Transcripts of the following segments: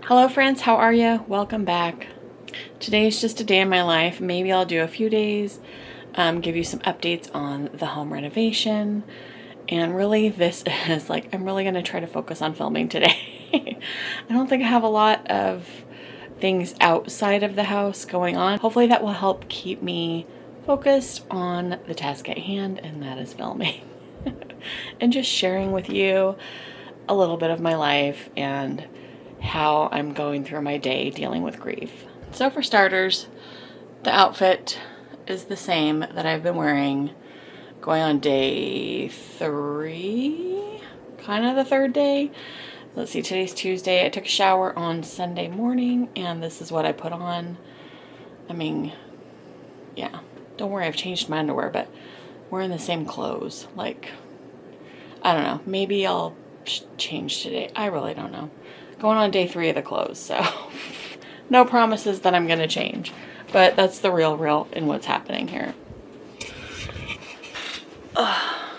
Hello friends, how are you? Welcome back. Today's just a day in my life. Maybe I'll do a few days, give you some updates on the home renovation. And really this is like, I'm really going to try to focus on filming today. I don't think I have a lot of things outside of the house going on. Hopefully that will help keep me focused on the task at hand, and that is filming. And just sharing with you a little bit of my life and how I'm going through my day dealing with grief. So for starters, the outfit is the same that I've been wearing going on day 3, kind of the third day. Let's see, today's Tuesday. I took a shower on Sunday morning and this is what I put on. I mean, yeah, don't worry, I've changed my underwear, but wearing the same clothes. Like, I don't know, maybe I'll change today. I really don't know. Going on day 3 of the clothes, so no promises that I'm going to change. But that's the real in what's happening here. I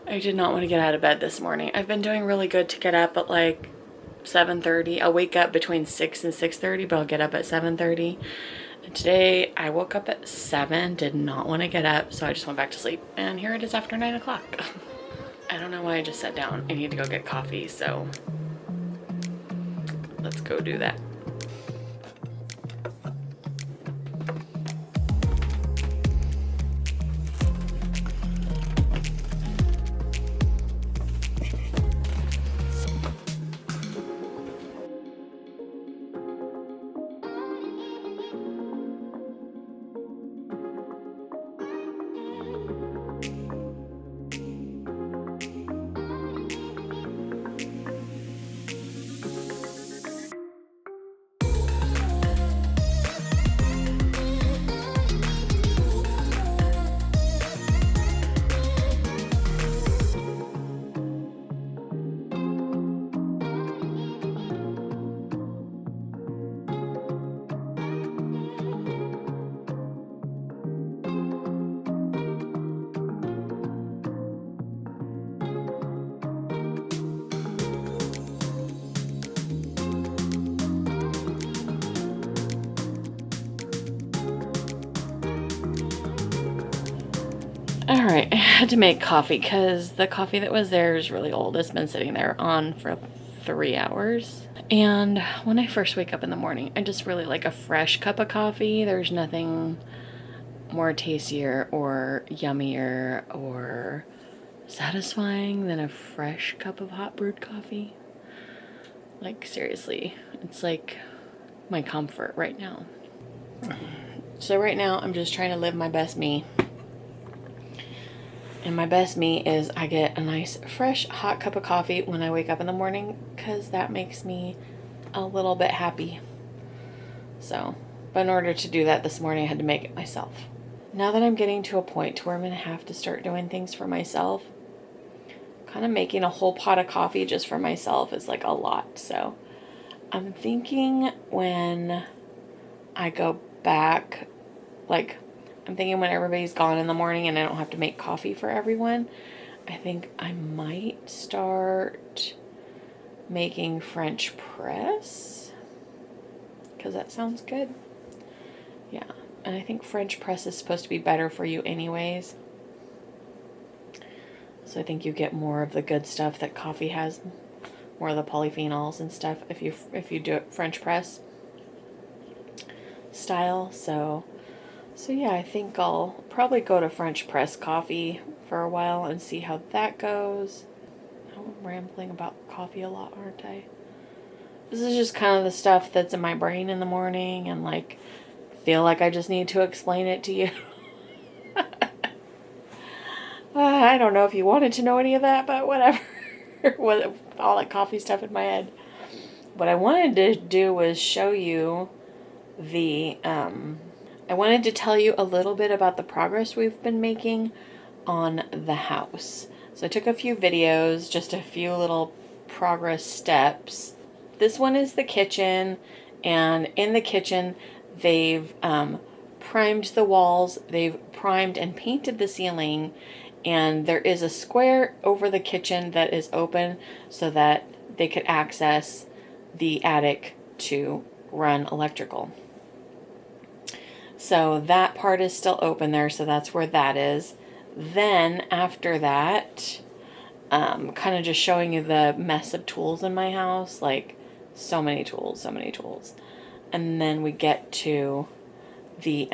did not want to get out of bed this morning. I've been doing really good to get up at like 7:30. I'll wake up between 6 and 6:30, but I'll get up at 7:30. And today I woke up at 7, did not want to get up, so I just went back to sleep. And here it is after 9 o'clock. I don't know why I just sat down. I need to go get coffee, so let's go do that. Alright, I had to make coffee because the coffee that was there is really old. It's been sitting there on for 3 hours. And when I first wake up in the morning, I just really like a fresh cup of coffee. There's nothing more tastier or yummier or satisfying than a fresh cup of hot brewed coffee. Like, seriously, it's like my comfort right now. So right now, I'm just trying to live my best me. And my best me is I get a nice fresh hot cup of coffee when I wake up in the morning because that makes me a little bit happy. So, but in order to do that this morning, I had to make it myself. Now that I'm getting to a point to where I'm going to have to start doing things for myself, kind of making a whole pot of coffee just for myself is like a lot. So I'm thinking when I go back, like, I'm thinking when everybody's gone in the morning and I don't have to make coffee for everyone, I think I might start making French press, because that sounds good. Yeah, and I think French press is supposed to be better for you anyways. So I think you get more of the good stuff that coffee has, more of the polyphenols and stuff if you do it French press style. So yeah, I think I'll probably go to French press coffee for a while and see how that goes. I'm rambling about coffee a lot, aren't I? This is just kind of the stuff that's in my brain in the morning, and like, feel like I just need to explain it to you. I don't know if you wanted to know any of that, but whatever. With all that coffee stuff in my head. What I wanted to do was show you I wanted to tell you a little bit about the progress we've been making on the house. So I took a few videos, just a few little progress steps. This one is the kitchen, and in the kitchen they've primed the walls, they've primed and painted the ceiling, and there is a square over the kitchen that is open so that they could access the attic to run electrical. So that part is still open there, so that's where that is. Then after that, kind of just showing you the mess of tools in my house, like so many tools. And then we get to the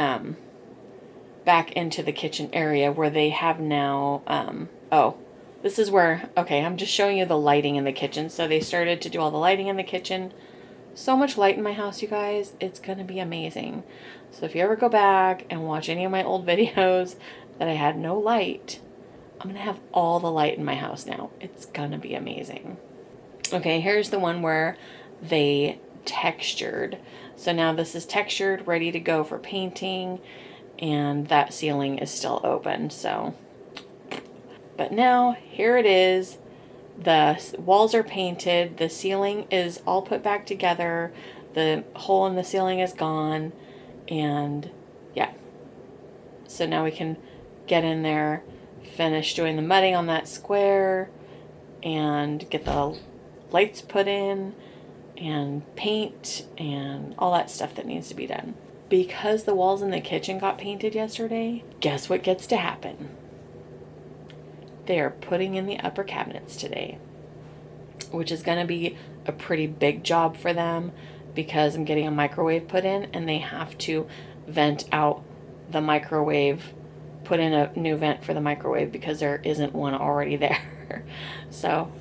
back into the kitchen area where they have now, this is where, okay, I'm just showing you the lighting in the kitchen. So they started to do all the lighting in the kitchen. So much light in my house, you guys. It's going to be amazing. So if you ever go back and watch any of my old videos that I had no light, I'm going to have all the light in my house now. It's going to be amazing. Okay, here's the one where they textured. So now this is textured, ready to go for painting, and that ceiling is still open. So, but now here it is. The walls are painted. The ceiling is all put back together. The hole in the ceiling is gone. And yeah. So now we can get in there, finish doing the mudding on that square, and get the lights put in, and paint, and all that stuff that needs to be done. Because the walls in the kitchen got painted yesterday, guess what gets to happen? They are putting in the upper cabinets today, which is going to be a pretty big job for them because I'm getting a microwave put in, and they have to vent out the microwave, put in a new vent for the microwave because there isn't one already there. So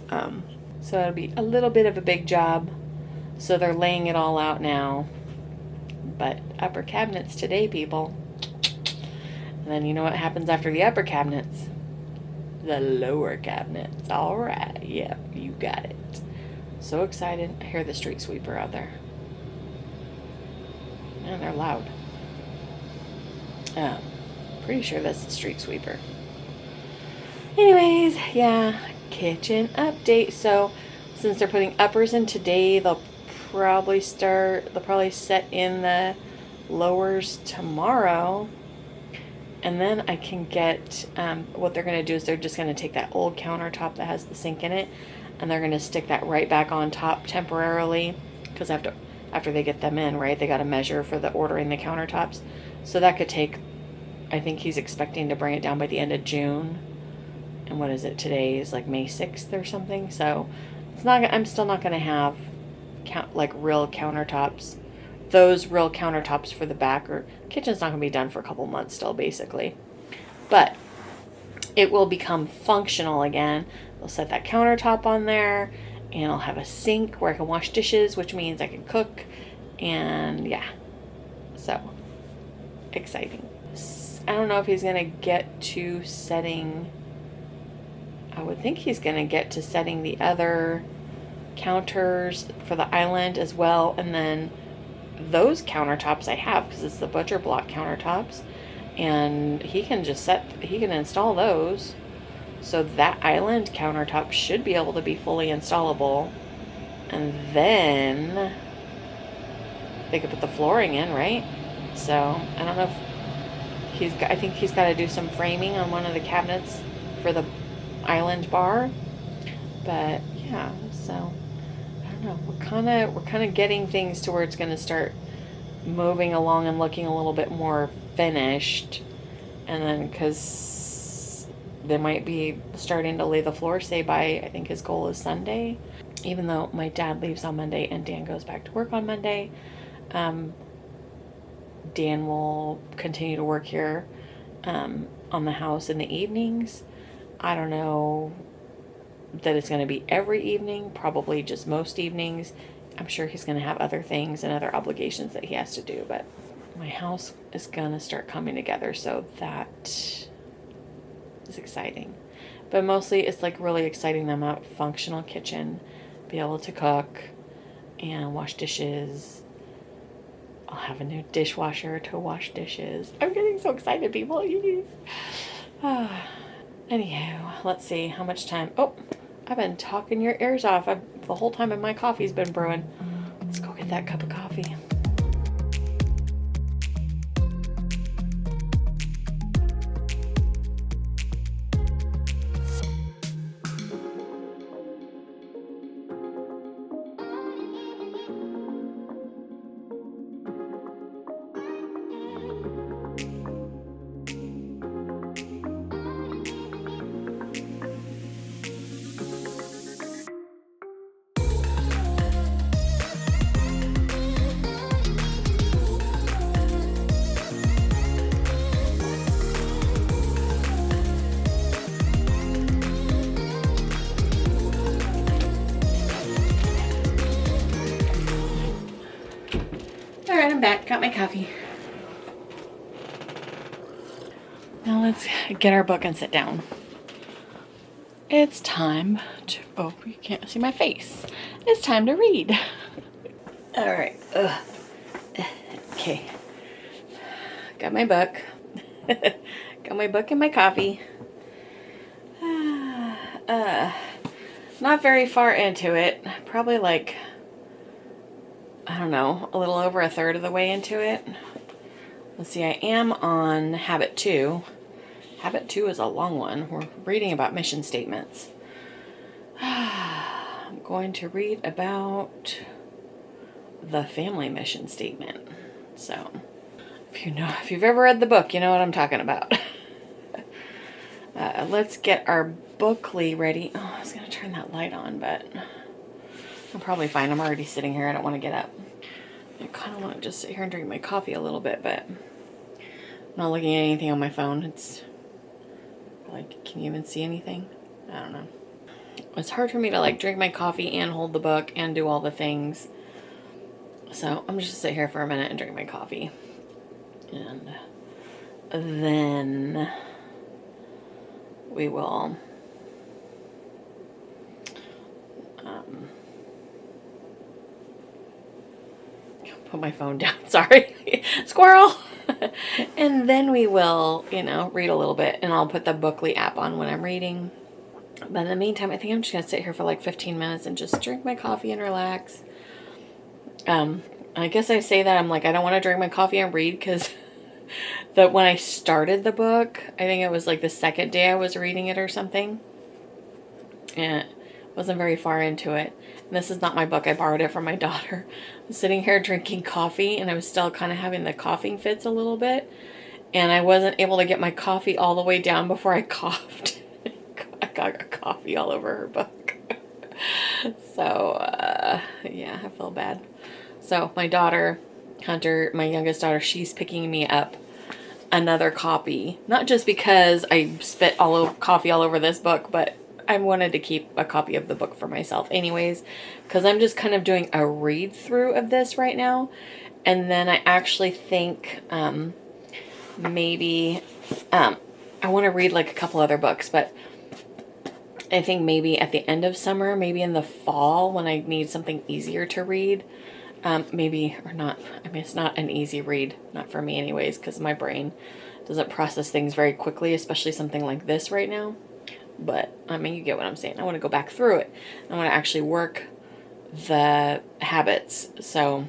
it'll be a little bit of a big job. So they're laying it all out now. But upper cabinets today, people. And then you know what happens after the upper cabinets? The lower cabinets. All right. Yep, you got it. So excited. I hear the street sweeper out there. Man, they're loud. Pretty sure that's the street sweeper. Anyways, yeah, kitchen update. So since they're putting uppers in today, they'll probably set in the lowers tomorrow. And then I can get, what they're going to do is they're just going to take that old countertop that has the sink in it, and they're going to stick that right back on top temporarily, because after they get them in, right, they got to measure for the ordering the countertops. So that could take, I think he's expecting to bring it down by the end of June. And what is it? Today is like May 6th or something. So it's not, I'm still not going to have real countertops. Those real countertops for the back, or kitchen's not going to be done for a couple months still, basically. But it will become functional again. They'll set that countertop on there, and I'll have a sink where I can wash dishes, which means I can cook. And yeah, so exciting. I don't know if he's going to get to setting, I would think he's going to get to setting the other counters for the island as well, and then those countertops I have, because it's the butcher block countertops, and he can install those, so that island countertop should be able to be fully installable, and then they could put the flooring in, right? So I don't know if I think he's got to do some framing on one of the cabinets for the island bar, but yeah, so no, we're kind of getting things to where it's going to start moving along and looking a little bit more finished. And then because they might be starting to lay the floor, say by, I think his goal is Sunday, even though my dad leaves on Monday and Dan goes back to work on Monday. Dan will continue to work here on the house in the evenings. I don't know that it's going to be every evening, probably just most evenings. I'm sure he's going to have other things and other obligations that he has to do, but my house is going to start coming together, so that is exciting. But mostly it's like really exciting them out. Functional kitchen, be able to cook and wash dishes. I'll have a new dishwasher to wash dishes. I'm getting so excited, people. Anyhow, let's see how much time. Oh, I've been talking your ears off. The whole time my coffee's been brewing. Let's go get that cup of coffee. back. Got my coffee. Now let's get our book and sit down. It's time to, oh, you can't see my face. It's time to read. All right. Okay. Got my book. Got my book and my coffee. Not very far into it. Probably like, I don't know, a little over a third of the way into it. Let's see, I am on Habit 2. Habit 2 is a long one. We're reading about mission statements. I'm going to read about the family mission statement. So, if you've ever read the book, you know what I'm talking about. Let's get our bookly ready. Oh, I was going to turn that light on, but I'm probably fine. I'm already sitting here. I don't want to get up. I kind of want to just sit here and drink my coffee a little bit, but I'm not looking at anything on my phone. It's like, can you even see anything? I don't know. It's hard for me to like drink my coffee and hold the book and do all the things. So I'm just sit here for a minute and drink my coffee. And then we will put my phone down. Sorry. Squirrel. And then we will, read a little bit, and I'll put the Bookly app on when I'm reading. But in the meantime, I think I'm just going to sit here for like 15 minutes and just drink my coffee and relax. I guess I say that I'm like, I don't want to drink my coffee and read because when I started the book, I think it was like the second day I was reading it or something. And wasn't very far into it. And this is not my book. I borrowed it from my daughter. I was sitting here drinking coffee, and I was still kind of having the coughing fits a little bit. And I wasn't able to get my coffee all the way down before I coughed. I got coffee all over her book. So, yeah, I feel bad. So my daughter, Hunter, my youngest daughter, she's picking me up another copy. Not just because I spit coffee all over this book, but I wanted to keep a copy of the book for myself anyways, because I'm just kind of doing a read through of this right now. And then I actually think maybe I want to read like a couple other books, but I think maybe at the end of summer, maybe in the fall when I need something easier to read, maybe, or not, I mean, it's not an easy read, not for me anyways, because my brain doesn't process things very quickly, especially something like this right now. But, I mean, you get what I'm saying. I want to go back through it. I want to actually work the habits. So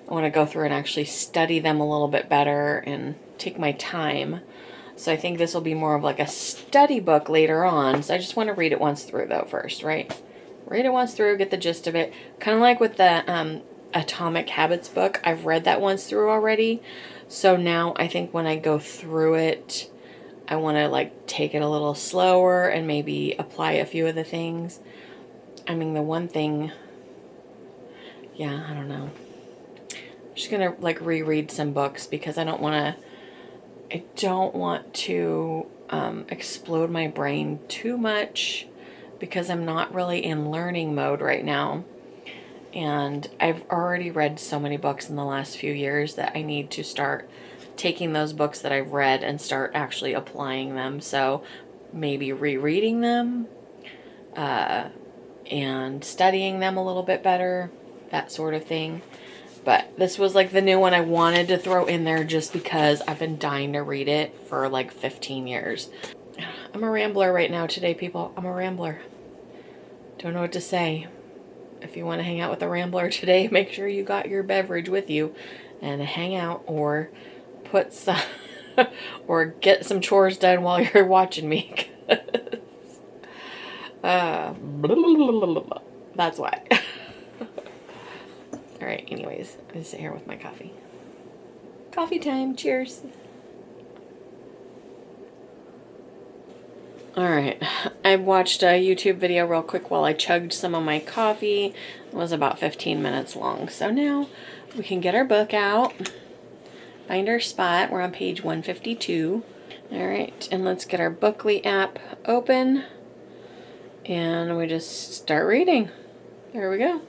I want to go through and actually study them a little bit better and take my time. So I think this will be more of like a study book later on. So I just want to read it once through though first, right? Read it once through, get the gist of it. Kind of like with the Atomic Habits book. I've read that once through already. So now I think when I go through it, I want to like take it a little slower and maybe apply a few of the things. I mean, the one thing, yeah, I don't know. I'm just going to like reread some books because I don't want to explode my brain too much because I'm not really in learning mode right now. And I've already read so many books in the last few years that I need to start taking those books that I've read and start actually applying them. So maybe rereading them and studying them a little bit better, that sort of thing. But this was like the new one I wanted to throw in there just because I've been dying to read it for like 15 years. I'm a rambler right now today, people. I'm a rambler. Don't know what to say. If you want to hang out with a rambler today, make sure you got your beverage with you and hang out, or put some or get some chores done while you're watching me. That's why. All right, anyways, I'm gonna sit here with my coffee. Coffee time, cheers. All right, I watched a YouTube video real quick while I chugged some of my coffee. It was about 15 minutes long. So now we can get our book out, find our spot. We're on page 152. All right, and let's get our Bookly app open. And we just start reading. There we go.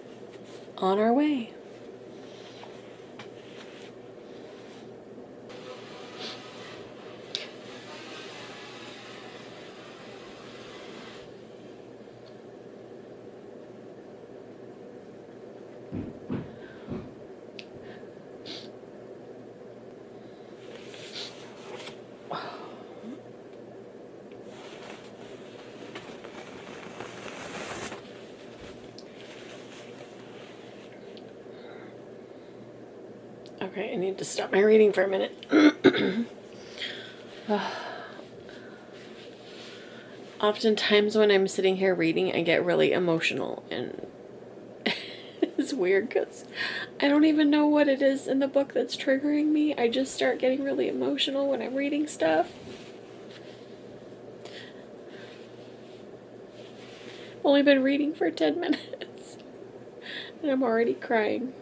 On our way. Okay, I need to stop my reading for a minute. Oftentimes when I'm sitting here reading, I get really emotional, and it's weird because I don't even know what it is in the book that's triggering me. I just start getting really emotional when I'm reading stuff. I've only been reading for 10 minutes, and I'm already crying.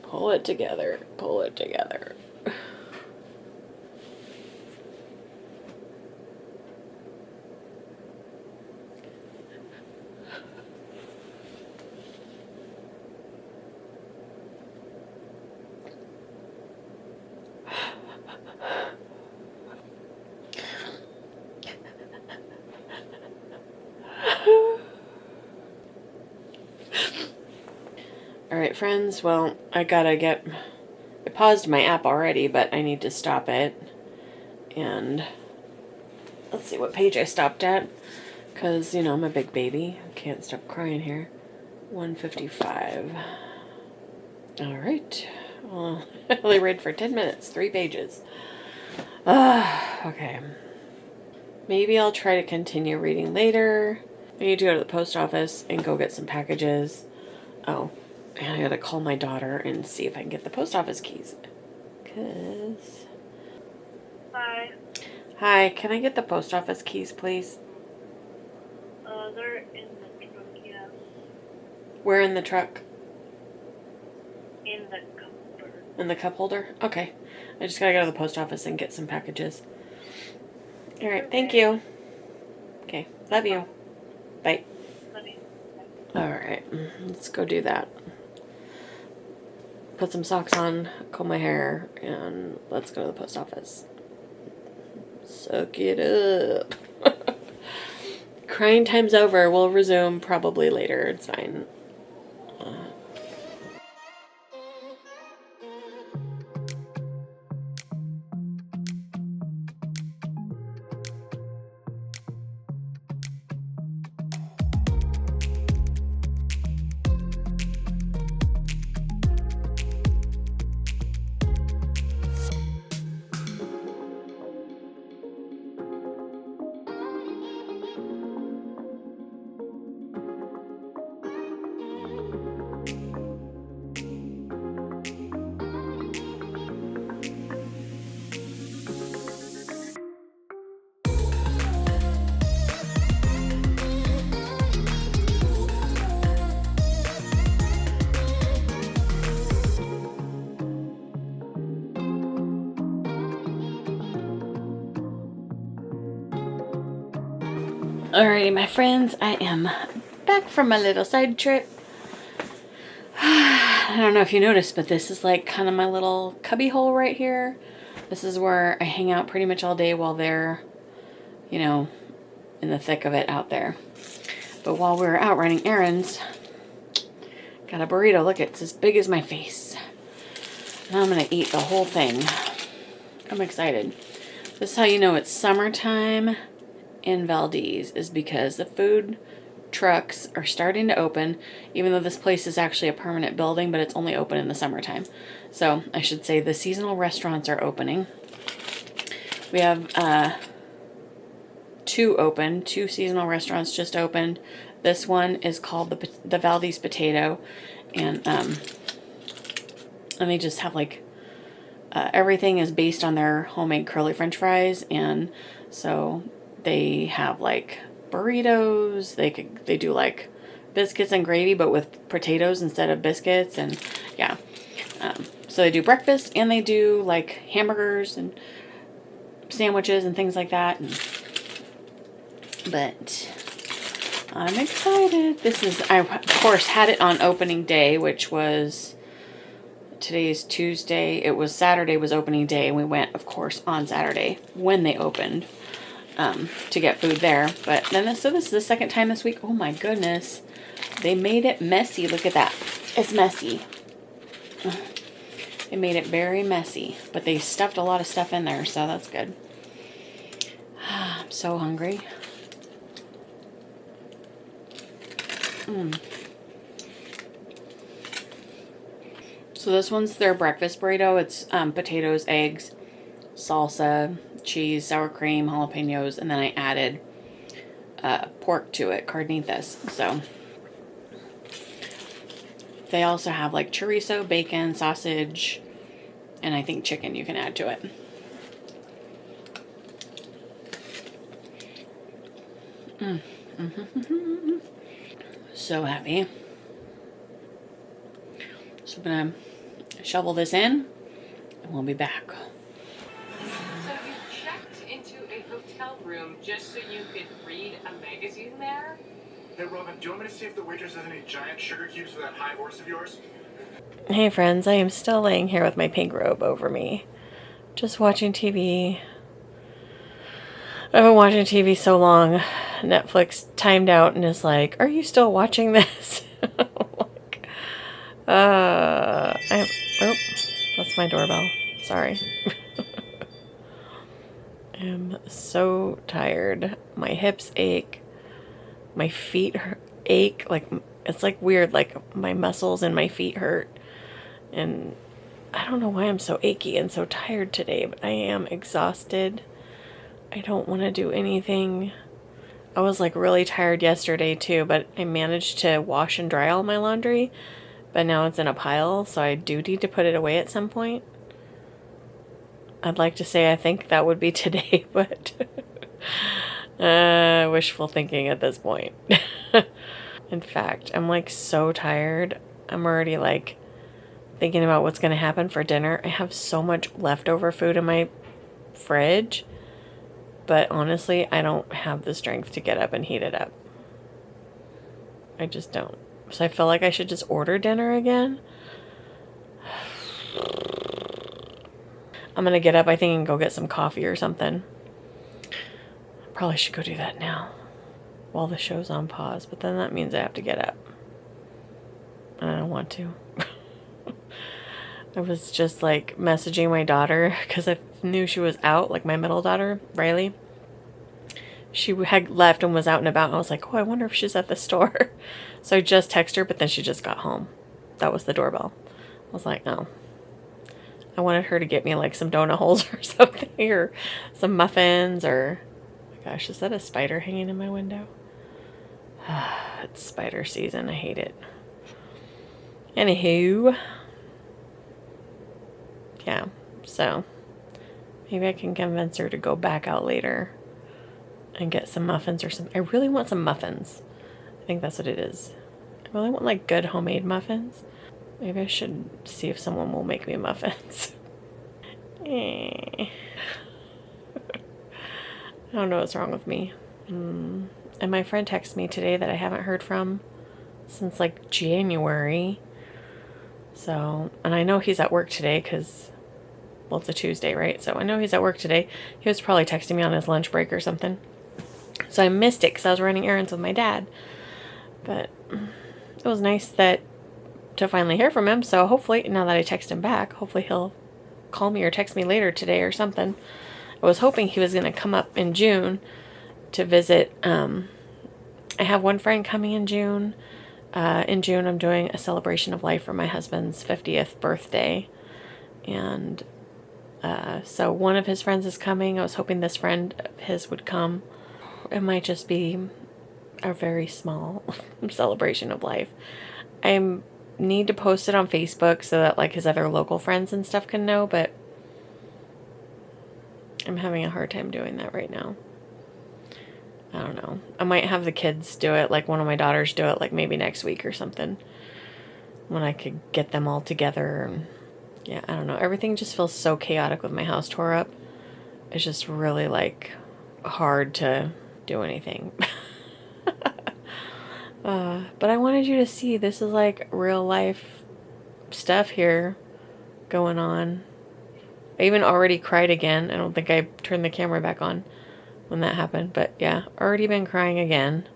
Pull it together. Pull it together. Alright, friends, well, I paused my app already, but I need to stop it. And let's see what page I stopped at, because, you know, I'm a big baby. I can't stop crying here. 155. Alright. Well, I only read for 10 minutes, 3 pages. Okay. Maybe I'll try to continue reading later. I need to go to the post office and go get some packages. Oh, and I gotta call my daughter and see if I can get the post office keys. Hi. Hi, can I get the post office keys, please? They're in the truck, yeah. Where in the truck? In the cup holder. In the cup holder? Okay. I just gotta go to the post office and get some packages. Alright, okay. Thank you. Okay, love you. Bye. Love you. Alright, let's go do that. Put some socks on, comb my hair, and let's go to the post office. Suck it up. Crying time's over. We'll resume probably later. It's fine. Alrighty, my friends, I am back from my little side trip. I don't know if you noticed, but this is like kind of my little cubby hole right here. This is where I hang out pretty much all day while they're, you know, in the thick of it out there. But while we were out running errands, got a burrito. Look, it's as big as my face. And I'm going to eat the whole thing. I'm excited. This is how you know it's summertime in Valdez, is because the food trucks are starting to open, even though this place is actually a permanent building, but it's only open in the summertime. So I should say the seasonal restaurants are opening. We have two seasonal restaurants just opened. This one is called the Valdez Potato, and they just have like everything is based on their homemade curly French fries, and so they have like burritos. They do like biscuits and gravy, but with potatoes instead of biscuits, and yeah. So they do breakfast, and they do like hamburgers and sandwiches and things like that. But I'm excited. I of course had it on opening day, which was today's Tuesday. It was Saturday was opening day, and we went, of course, on Saturday when they opened. To get food there. But then this is the second time this week. Oh my goodness. They made it messy. Look at that. It's messy. It made it very messy, but they stuffed a lot of stuff in there, so that's good. I'm so hungry. So this one's their breakfast burrito. It's potatoes, eggs, salsa, cheese, sour cream, jalapenos, and then I added pork to it, carnitas. So they also have like chorizo, bacon, sausage, and I think chicken you can add to it. So happy. So I'm gonna shovel this in and we'll be back. So you checked into a hotel room just so you could read a magazine there? Hey, Robin, do you want me to see if the waitress has any giant sugar cubes for that high horse of yours? Hey friends, I am still laying here with my pink robe over me, just watching TV. I've been watching TV so long, Netflix timed out and is like, "Are you still watching this?" Like, oh, that's my doorbell. Sorry. I'm so tired. My hips ache. My feet ache. Like, it's like weird. Like, my muscles in my feet hurt. And I don't know why I'm so achy and so tired today, but I am exhausted. I don't want to do anything. I was like really tired yesterday too, but I managed to wash and dry all my laundry, but now it's in a pile, so I do need to put it away at some point. I'd like to say I think that would be today, but wishful thinking at this point. In fact, I'm like so tired. I'm already like thinking about what's going to happen for dinner. I have so much leftover food in my fridge, but honestly, I don't have the strength to get up and heat it up. I just don't. So I feel like I should just order dinner again. I'm going to get up, I think, and go get some coffee or something. Probably should go do that now while the show's on pause, but then that means I have to get up. And I don't want to. I was just like messaging my daughter because I knew she was out, like my middle daughter, Riley. She had left and was out and about, and I was like, oh, I wonder if she's at the store. So I just texted her, but then she just got home. That was the doorbell. I was like, oh. I wanted her to get me like some donut holes or something, or some muffins, or... Oh my gosh, is that a spider hanging in my window? It's spider season. I hate it. Anywho... Yeah, so maybe I can convince her to go back out later and get some muffins or something. I really want some muffins. I think that's what it is. I really want like good homemade muffins. Maybe I should see if someone will make me muffins. I don't know what's wrong with me. And my friend texted me today that I haven't heard from since like January. So, and I know he's at work today because, well, it's a Tuesday, right? So I know he's at work today. He was probably texting me on his lunch break or something. So I missed it because I was running errands with my dad. But it was nice to finally hear from him. So hopefully, now that I text him back, hopefully he'll call me or text me later today or something. I was hoping he was going to come up in June to visit. I have one friend coming in June. In June, I'm doing a celebration of life for my husband's 50th birthday. And so one of his friends is coming. I was hoping this friend of his would come. It might just be a very small celebration of life. I need to post it on Facebook so that like his other local friends and stuff can know, but I'm having a hard time doing that right now. I don't know. I might have the kids do it, like one of my daughters do it, like maybe next week or something. When I could get them all together. And yeah, I don't know. Everything just feels so chaotic with my house tore up. It's just really like hard to do anything. But I wanted you to see this is like real life stuff here going on. I even already cried again. I don't think I turned the camera back on when that happened, but yeah, already been crying again.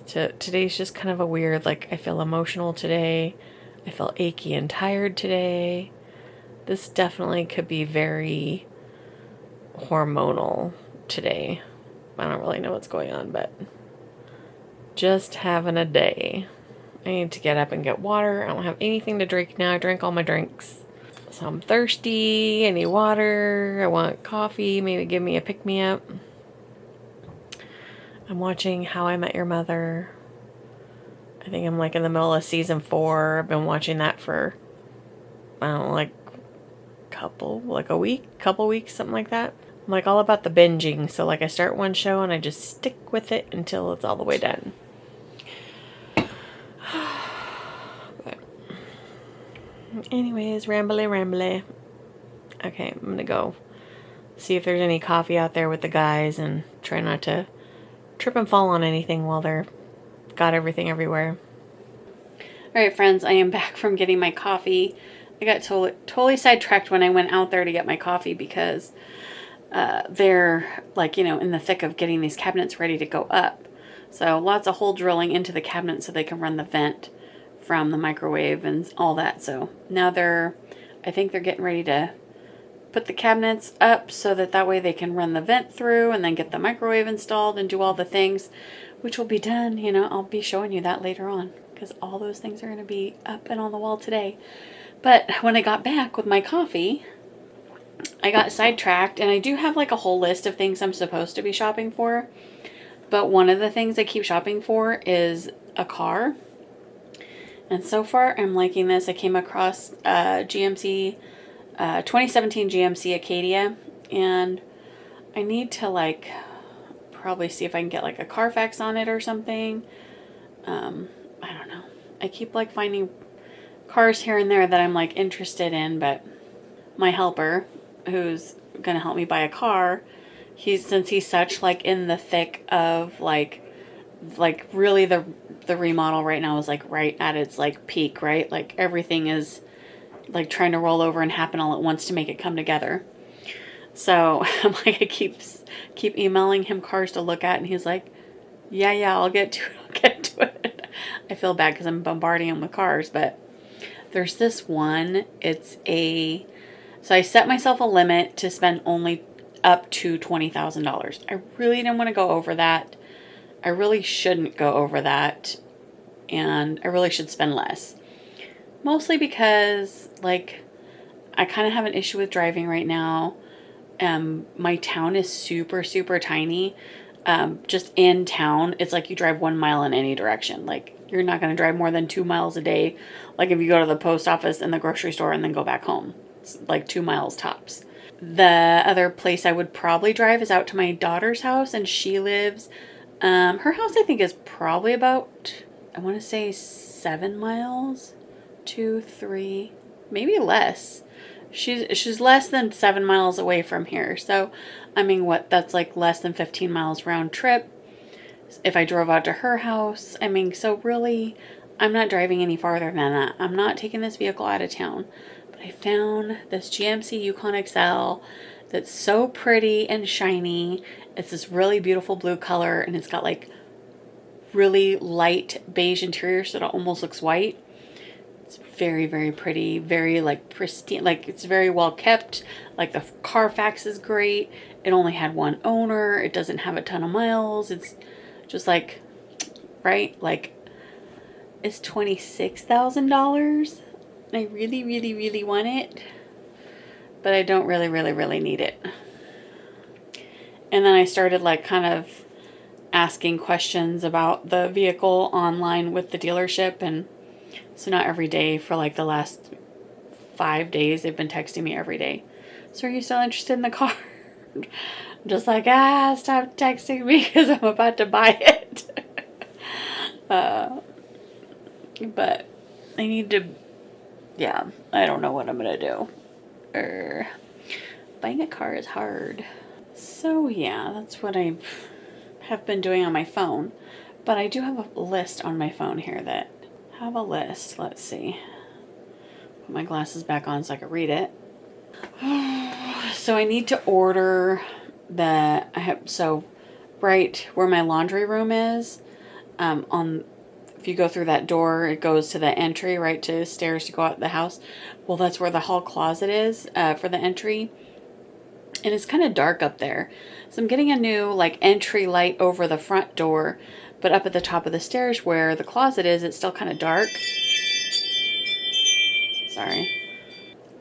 Today's just kind of a weird, like, I feel emotional today. I feel achy and tired today. This definitely could be very hormonal today. I don't really know what's going on, but just having a day. I need to get up and get water. I don't have anything to drink now. I drank all my drinks. So I'm thirsty. I need water. I want coffee. Maybe give me a pick-me-up. I'm watching How I Met Your Mother. I think I'm like in the middle of season 4. I've been watching that for, I don't know, like a week, couple weeks, something like that. I'm like all about the binging. So like I start one show and I just stick with it until it's all the way done. But anyways, rambly. Okay, I'm gonna go see if there's any coffee out there with the guys and try not to trip and fall on anything while they're got everything everywhere. All right, friends, I am back from getting my coffee. I got totally sidetracked when I went out there to get my coffee because they're like, you know, in the thick of getting these cabinets ready to go up. So lots of hole drilling into the cabinet so they can run the vent from the microwave and all that. So now I think they're getting ready to put the cabinets up so that way they can run the vent through and then get the microwave installed and do all the things, which will be done. You know, I'll be showing you that later on because all those things are going to be up and on the wall today. But when I got back with my coffee, I got sidetracked, and I do have like a whole list of things I'm supposed to be shopping for. But one of the things I keep shopping for is a car. And so far I'm liking this. I came across GMC 2017 GMC Acadia, and I need to like probably see if I can get like a Carfax on it or something. I don't know. I keep like finding cars here and there that I'm like interested in, but my helper, who's gonna help me buy a car, since he's such like in the thick of like really the remodel right now is like right at its like peak, right? Like everything is like trying to roll over and happen all at once to make it come together. So I'm like, I keep emailing him cars to look at, and he's like, yeah, I'll get to it. I feel bad because I'm bombarding him with cars, but there's this one. So I set myself a limit to spend only up to $20,000. I really didn't want to go over that. I really shouldn't go over that, and I really should spend less. Mostly because, like, I kind of have an issue with driving right now. My town is super, super tiny. Just in town, it's like you drive 1 mile in any direction. Like, you're not going to drive more than 2 miles a day. Like, if you go to the post office and the grocery store and then go back home, it's like 2 miles tops. The other place I would probably drive is out to my daughter's house, and she lives, her house I think is probably about, I want to say 7 miles, 2, 3, maybe less. She's less than 7 miles away from here. So, I mean, that's like less than 15 miles round trip. If I drove out to her house, I mean, so really, I'm not driving any farther than that. I'm not taking this vehicle out of town. But I found this GMC Yukon XL that's so pretty and shiny. It's this really beautiful blue color, and it's got like really light beige interior, so it almost looks white. It's very, very pretty, very like pristine, like it's very well kept. Like the Carfax is great. It only had one owner. It doesn't have a ton of miles. It's just like, right? Like, it's $26,000. I really, really, really want it, but I don't really, really, really need it. And then I started like kind of asking questions about the vehicle online with the dealership, and so not every day for like the last 5 days, they've been texting me every day. So are you still interested in the car? I'm just like, stop texting me because I'm about to buy it. But I need to, I don't know what I'm going to do. Buying a car is hard. So yeah, that's what I have been doing on my phone. But I do have a list on my phone here that have a list. Let's see. Put my glasses back on so I can read it. So I need to order right where my laundry room is, if if you go through that door, it goes to the entry, right, to the stairs to go out the house. Well, that's where the hall closet is for the entry. And it's kind of dark up there. So I'm getting a new like entry light over the front door, but up at the top of the stairs where the closet is, it's still kind of dark. Sorry.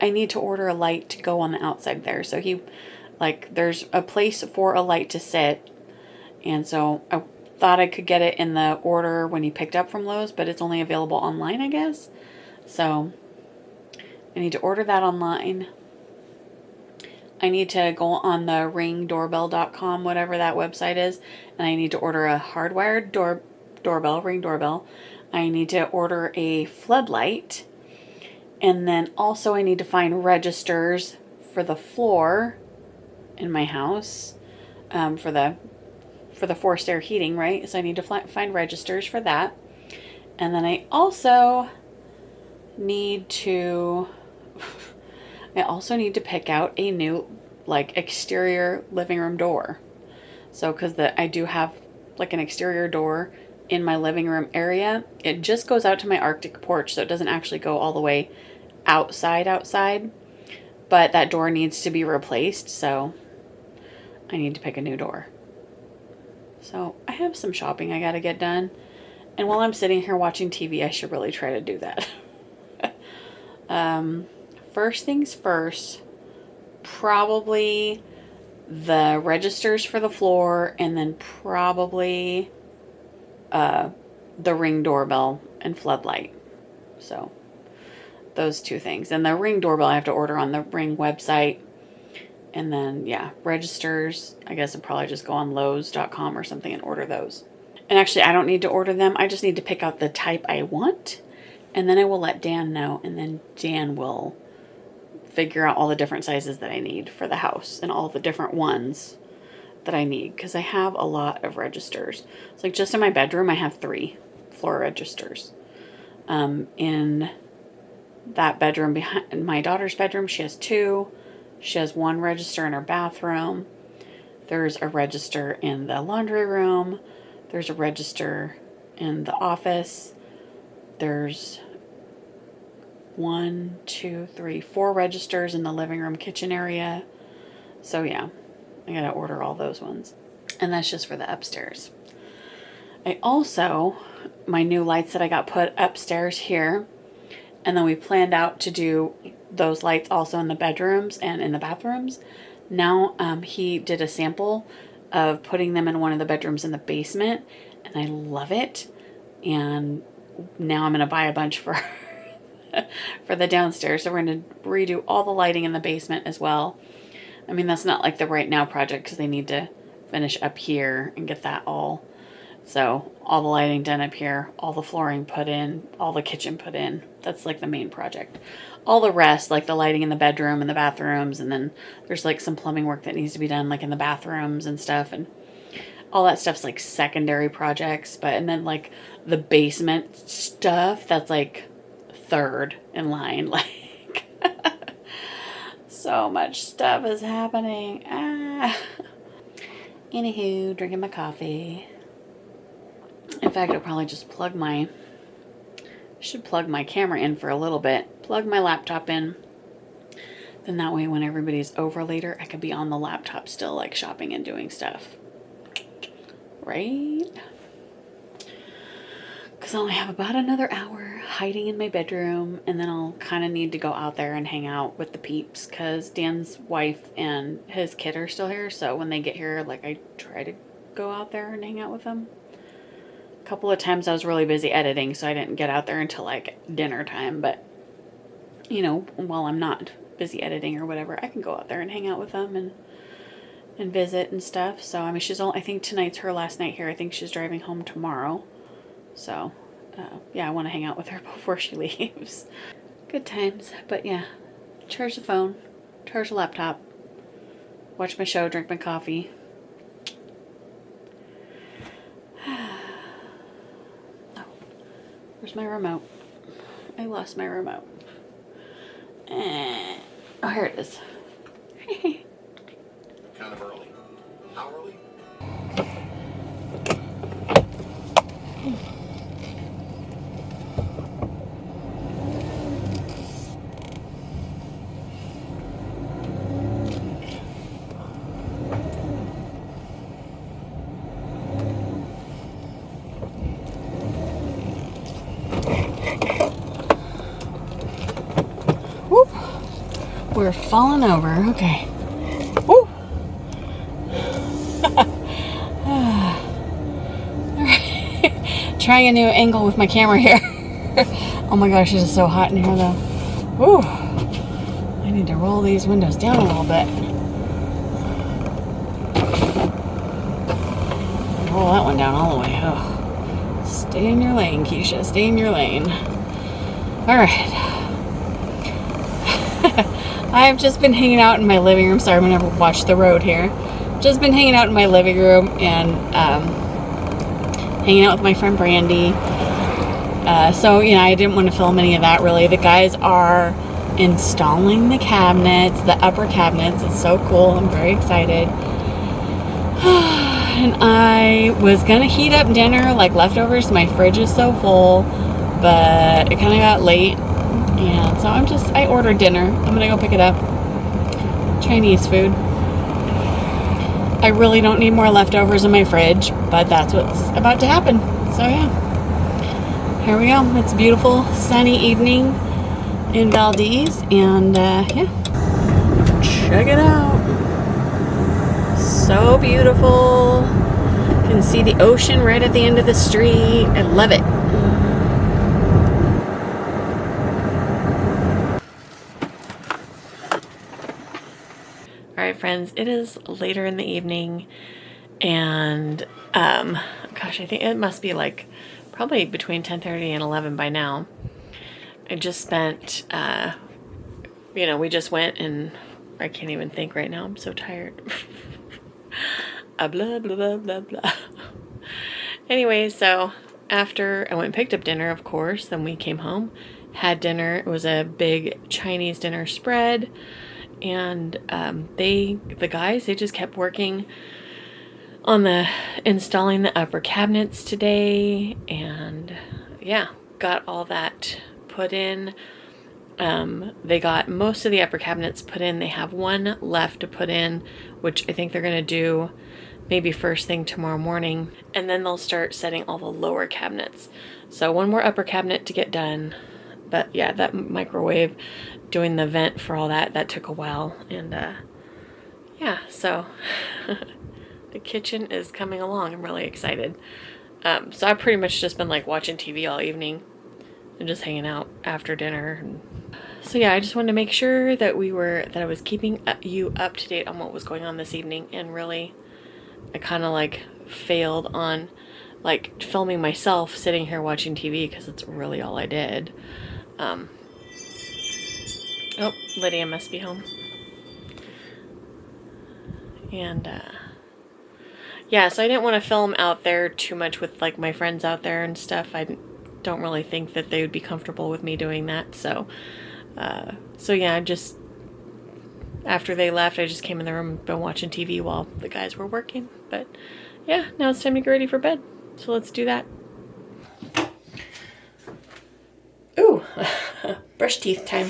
I need to order a light to go on the outside there. So there's a place for a light to sit. And so I thought I could get it in the order when he picked up from Lowe's, but it's only available online, I guess. So I need to order that online. I need to go on the ringdoorbell.com, whatever that website is, and I need to order a hardwired doorbell, ring doorbell. I need to order a floodlight, and then also I need to find registers for the floor in my house, for the forced air heating, right? So I need to find registers for that, and then I also need to pick out a new like exterior living room door. So because I do have like an exterior door in my living room area. It just goes out to my Arctic porch, so it doesn't actually go all the way outside. But that door needs to be replaced, so I need to pick a new door. So I have some shopping I gotta get done. And while I'm sitting here watching TV, I should really try to do that. First things first, probably the registers for the floor, and then probably the Ring doorbell and floodlight. So those two things. And the Ring doorbell I have to order on the Ring website. And then, yeah, registers, I guess I'd probably just go on Lowe's.com or something and order those. And actually, I don't need to order them. I just need to pick out the type I want. And then I will let Dan know. And then Dan will figure out all the different sizes that I need for the house and all the different ones that I need, because I have a lot of registers. It's like just in my bedroom, I have 3 floor registers. In that bedroom behind my daughter's bedroom, she has 2. She has 1 register in her bathroom. There's a register in the laundry room. There's a register in the office. There's 1, 2, 3, 4 registers in the living room kitchen area. So yeah, I gotta order all those ones. And that's just for the upstairs. I also, my new lights that I got put upstairs here, and then we planned out to do those lights also in the bedrooms and in the bathrooms. Now he did a sample of putting them in one of the bedrooms in the basement, and I love it. And now I'm gonna buy a bunch for for the downstairs. So we're gonna redo all the lighting in the basement as well. I mean, that's not like the right now project because they need to finish up here and get that all. So all the lighting done up here, all the flooring put in, all the kitchen put in. That's like the main project. All the rest, like the lighting in the bedroom and the bathrooms, and then there's like some plumbing work that needs to be done like in the bathrooms and stuff, and all that stuff's like secondary projects. But and then like the basement stuff, that's like third in line. Like so much stuff is happening. Anywho, drinking my coffee. In fact, I'll probably just should plug my camera in for a little bit. Plug my laptop in. Then that way when everybody's over later, I could be on the laptop still, like shopping and doing stuff. Right? Because I only have about another hour hiding in my bedroom, and then I'll kind of need to go out there and hang out with the peeps, because Dan's wife and his kid are still here. So when they get here, like I try to go out there and hang out with them. A couple of times I was really busy editing, so I didn't get out there until like dinner time. But you know, while I'm not busy editing or whatever, I can go out there and hang out with them and visit and stuff. So I mean, I think tonight's her last night here. I think she's driving home tomorrow. So yeah, I want to hang out with her before she leaves. Good times. But yeah, charge the phone, charge the laptop, watch my show, drink my coffee. Where's my remote? I lost my remote. Oh, here it is. Kind of early. How early? We're falling over. Okay. Woo! Trying a new angle with my camera here. Oh my gosh, it is so hot in here though. Woo! I need to roll these windows down a little bit. Roll that one down all the way. Oh. Stay in your lane, Kycha. Stay in your lane. Alright. I've just been hanging out in my living room. Sorry, I'm going to watch the road here. Just been hanging out in my living room and hanging out with my friend Brandy. So, you know, I didn't want to film any of that really. The guys are installing the cabinets, the upper cabinets. It's so cool. I'm very excited. And I was going to heat up dinner, like leftovers. My fridge is so full, but it kind of got late. And so I ordered dinner. I'm going to go pick it up. Chinese food. I really don't need more leftovers in my fridge, but that's what's about to happen. So yeah, here we go. It's a beautiful sunny evening in Valdez, and yeah, check it out. So beautiful. You can see the ocean right at the end of the street. I love it. Alright friends, it is later in the evening, and gosh, I think it must be like probably between 10:30 and 11 by now. I just spent you know, we just went, and I can't even think right now. I'm so tired. Blah blah blah blah blah. Anyway, so after I went and picked up dinner, of course, then we came home, had dinner. It was a big Chinese dinner spread. And the guys, they just kept working on installing the upper cabinets today, and yeah, got all that put in. They got most of the upper cabinets put in. They have one left to put in, which I think they're gonna do maybe first thing tomorrow morning, and then they'll start setting all the lower cabinets. So one more upper cabinet to get done. But yeah, that microwave, doing the vent for all that took a while. And yeah, so the kitchen is coming along. I'm really excited. So I've pretty much just been like watching TV all evening and just hanging out after dinner. So yeah, I just wanted to make sure that I was keeping you up to date on what was going on this evening. And really, I kind of like failed on like filming myself sitting here watching TV, because it's really all I did. Oh, Lydia must be home. And yeah, so I didn't want to film out there too much with like my friends out there and stuff. I don't really think that they would be comfortable with me doing that. So yeah, just after they left, I just came in the room and been watching TV while the guys were working. But yeah, now it's time to get ready for bed. So let's do that. Ooh, brush teeth time.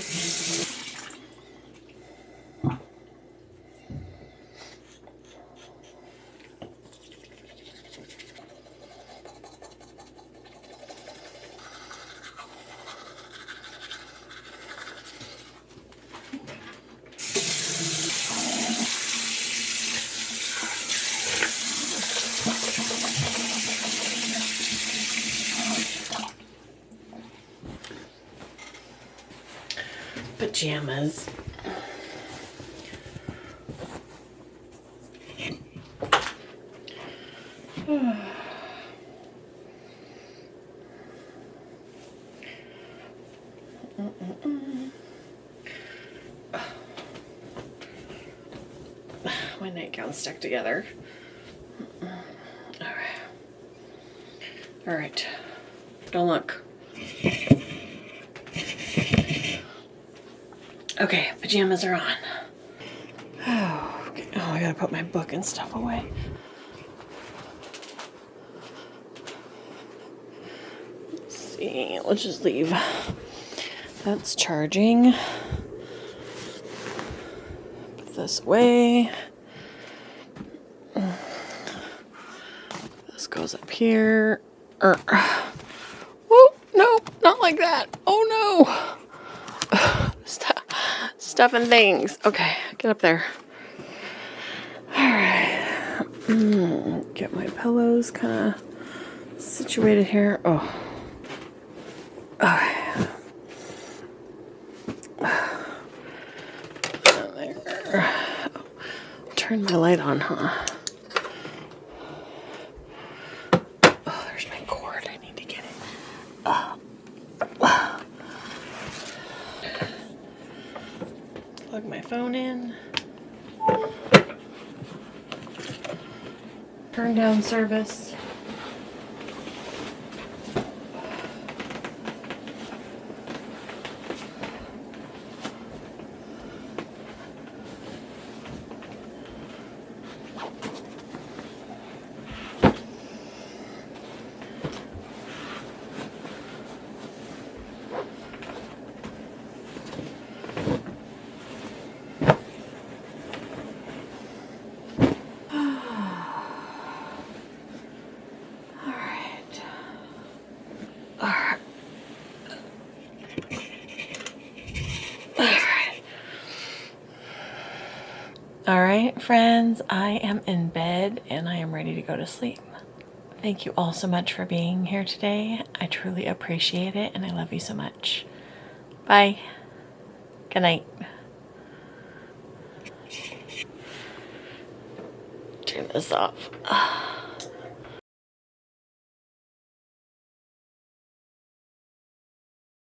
Pajamas. My nightgown's stuck together. All right. Don't look. Okay, pajamas are on. Oh, okay. Oh, I gotta put my book and stuff away. Let's see. Let's just leave. That's charging. Put this away. This goes up here. Oh, no, not like that. Oh, no. stuff and things. Okay, get up there. All right. Get my pillows kind of situated here. Oh. Okay. There. Turn my light on, huh? Oh, there's my cord. I need to get it. Plug my phone in. Turn down service. All right, friends, I am in bed and I am ready to go to sleep. Thank you all so much for being here today. I truly appreciate it and I love you so much. Bye. Good night. Turn this off.